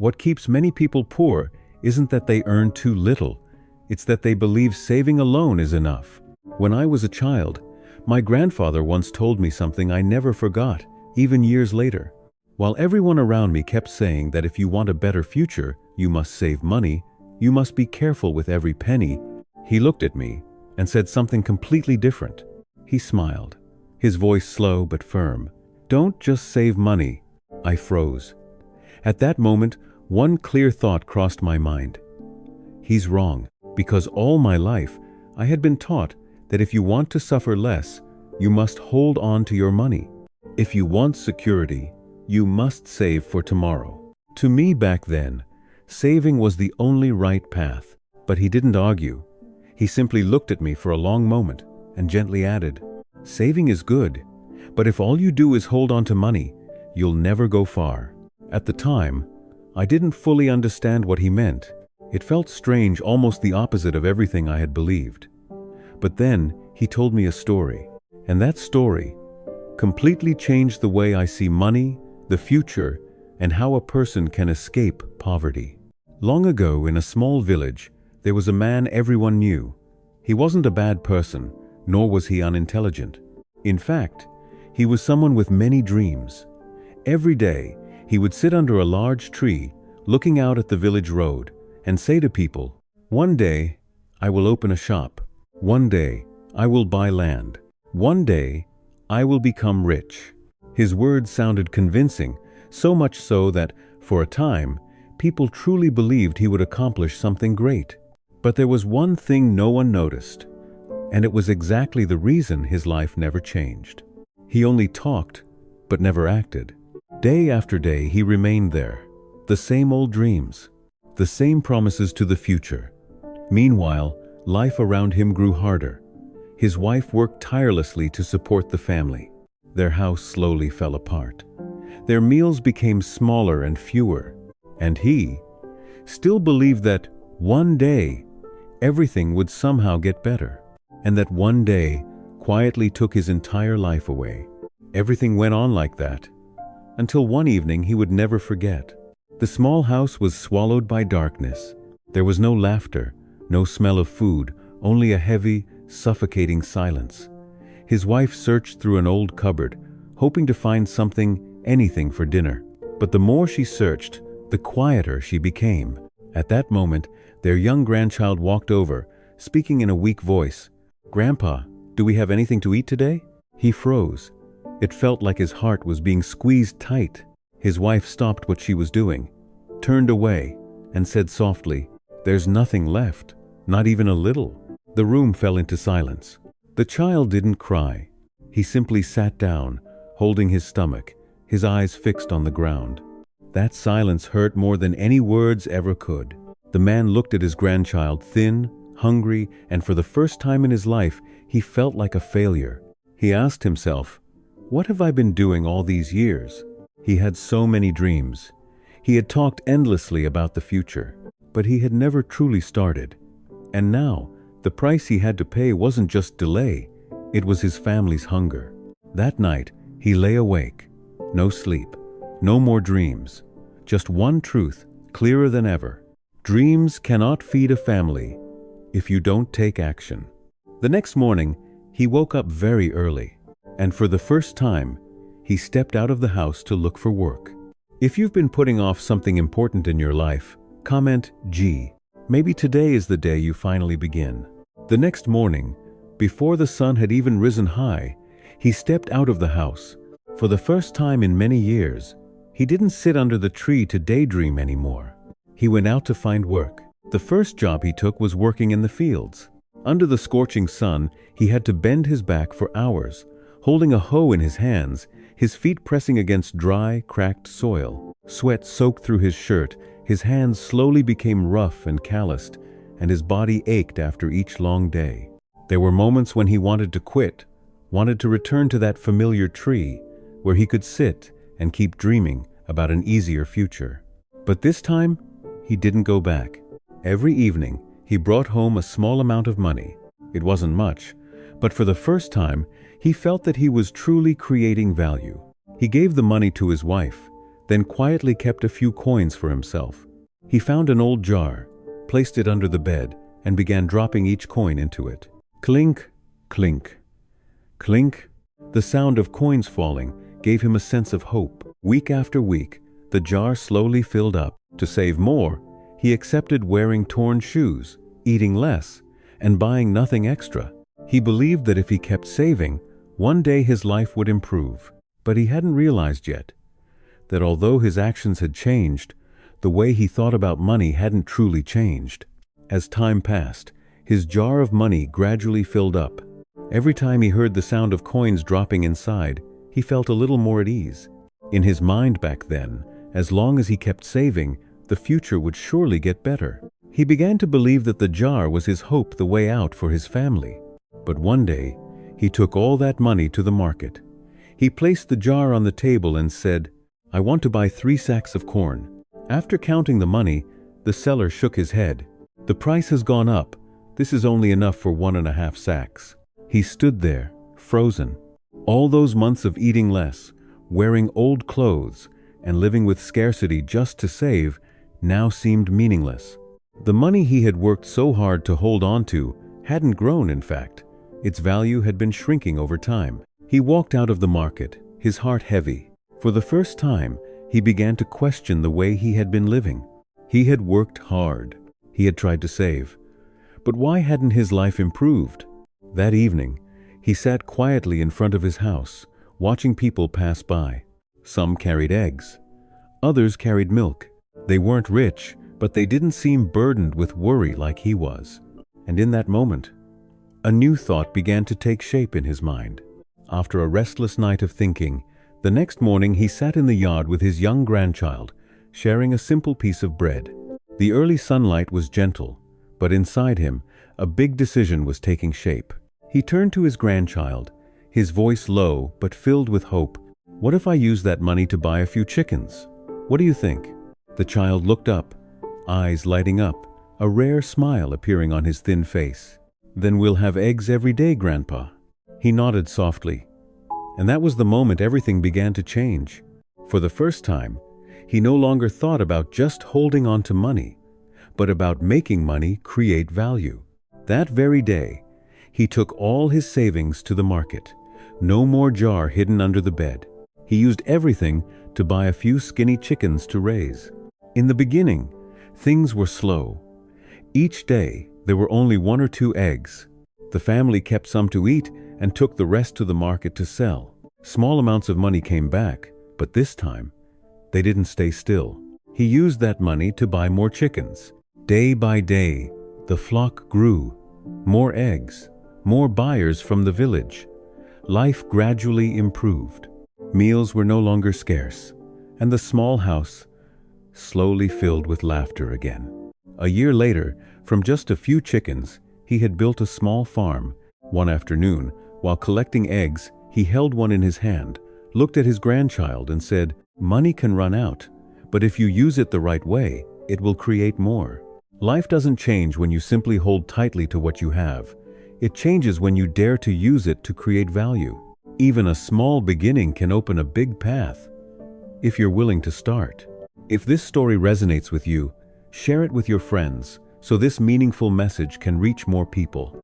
What keeps many people poor isn't that they earn too little, it's that they believe saving alone is enough. When I was a child, my grandfather once told me something I never forgot, even years later. While everyone around me kept saying that if you want a better future, you must save money, you must be careful with every penny, he looked at me and said something completely different. He smiled, his voice slow but firm. Don't just save money. I froze. At that moment, one clear thought crossed my mind. He's wrong, because all my life I had been taught that if you want to suffer less, you must hold on to your money. If you want security, you must save for tomorrow. To me back then, saving was the only right path. But he didn't argue. He simply looked at me for a long moment and gently added, saving is good, but if all you do is hold on to money, you'll never go far. At the time, I didn't fully understand what he meant. It felt strange, almost the opposite of everything I had believed. But then he told me a story, and that story completely changed the way I see money, the future, and how a person can escape poverty. Long ago, in a small village, there was a man everyone knew. He wasn't a bad person, nor was he unintelligent. In fact, he was someone with many dreams. Every day, he would sit under a large tree, looking out at the village road, and say to people, "One day, I will open a shop. One day, I will buy land. One day, I will become rich." His words sounded convincing, so much so that, for a time, people truly believed he would accomplish something great. But there was one thing no one noticed, and it was exactly the reason his life never changed. He only talked, but never acted. Day after day, he remained there. The same old dreams, the same promises to the future. Meanwhile, life around him grew harder. His wife worked tirelessly to support the family. Their house slowly fell apart. Their meals became smaller and fewer. And he still believed that one day, everything would somehow get better. And that one day quietly took his entire life away. Everything went on like that, until one evening he would never forget. The small house was swallowed by darkness. There was no laughter, no smell of food, only a heavy, suffocating silence. His wife searched through an old cupboard, hoping to find something, anything for dinner. But the more she searched, the quieter she became. At that moment, their young grandchild walked over, speaking in a weak voice. "Grandpa, do we have anything to eat today?" He froze. It felt like his heart was being squeezed tight. His wife stopped what she was doing, turned away, and said softly, "There's nothing left, not even a little." The room fell into silence. The child didn't cry. He simply sat down, holding his stomach, his eyes fixed on the ground. That silence hurt more than any words ever could. The man looked at his grandchild, thin, hungry, and for the first time in his life, he felt like a failure. He asked himself, "What have I been doing all these years?" He had so many dreams. He had talked endlessly about the future, but he had never truly started. And now, the price he had to pay wasn't just delay, it was his family's hunger. That night, he lay awake. No sleep, no more dreams. Just one truth, clearer than ever. Dreams cannot feed a family if you don't take action. The next morning, he woke up very early, and for the first time, he stepped out of the house to look for work. If you've been putting off something important in your life, comment G. Maybe today is the day you finally begin. The next morning, before the sun had even risen high, he stepped out of the house. For the first time in many years, he didn't sit under the tree to daydream anymore. He went out to find work. The first job he took was working in the fields. Under the scorching sun, he had to bend his back for hours, holding a hoe in his hands, his feet pressing against dry, cracked soil. Sweat soaked through his shirt, his hands slowly became rough and calloused, and his body ached after each long day. There were moments when he wanted to quit, wanted to return to that familiar tree, where he could sit and keep dreaming about an easier future. But this time, he didn't go back. Every evening, he brought home a small amount of money. It wasn't much, but for the first time, he felt that he was truly creating value. He gave the money to his wife, then quietly kept a few coins for himself. He found an old jar, placed it under the bed, and began dropping each coin into it. Clink, clink, clink. The sound of coins falling gave him a sense of hope. Week after week, the jar slowly filled up. To save more, he accepted wearing torn shoes, eating less, and buying nothing extra. He believed that if he kept saving, one day his life would improve. But he hadn't realized yet that although his actions had changed, the way he thought about money hadn't truly changed. As time passed, his jar of money gradually filled up. Every time he heard the sound of coins dropping inside, he felt a little more at ease. In his mind back then, as long as he kept saving, the future would surely get better. He began to believe that the jar was his hope, the way out for his family. But one day, he took all that money to the market. He placed the jar on the table and said, "I want to buy 3 sacks of corn." After counting the money, the seller shook his head. "The price has gone up. This is only enough for 1.5 sacks. He stood there, frozen. All those months of eating less, wearing old clothes, and living with scarcity just to save now seemed meaningless. The money he had worked so hard to hold on to hadn't grown, in fact. Its value had been shrinking over time. He walked out of the market, his heart heavy. For the first time, he began to question the way he had been living. He had worked hard. He had tried to save. But why hadn't his life improved? That evening, he sat quietly in front of his house, watching people pass by. Some carried eggs. Others carried milk. They weren't rich, but they didn't seem burdened with worry like he was. And in that moment, a new thought began to take shape in his mind. After a restless night of thinking, the next morning he sat in the yard with his young grandchild, sharing a simple piece of bread. The early sunlight was gentle, but inside him, a big decision was taking shape. He turned to his grandchild, his voice low but filled with hope. "What if I use that money to buy a few chickens? What do you think?" The child looked up, eyes lighting up, a rare smile appearing on his thin face. "Then we'll have eggs every day, Grandpa." He nodded softly. And that was the moment everything began to change. For the first time, he no longer thought about just holding on to money, but about making money create value. That very day, he took all his savings to the market. No more jar hidden under the bed. He used everything to buy a few skinny chickens to raise. In the beginning, things were slow. Each day, there were only 1 or 2 eggs. The family kept some to eat and took the rest to the market to sell. Small amounts of money came back, but this time, they didn't stay still. He used that money to buy more chickens. Day by day, the flock grew. More eggs, more buyers from the village. Life gradually improved. Meals were no longer scarce, and the small house slowly filled with laughter again. A year later, from just a few chickens, he had built a small farm. One afternoon, while collecting eggs, he held one in his hand, looked at his grandchild and said, "Money can run out, but if you use it the right way, it will create more." Life doesn't change when you simply hold tightly to what you have. It changes when you dare to use it to create value. Even a small beginning can open a big path, if you're willing to start. If this story resonates with you, share it with your friends so this meaningful message can reach more people.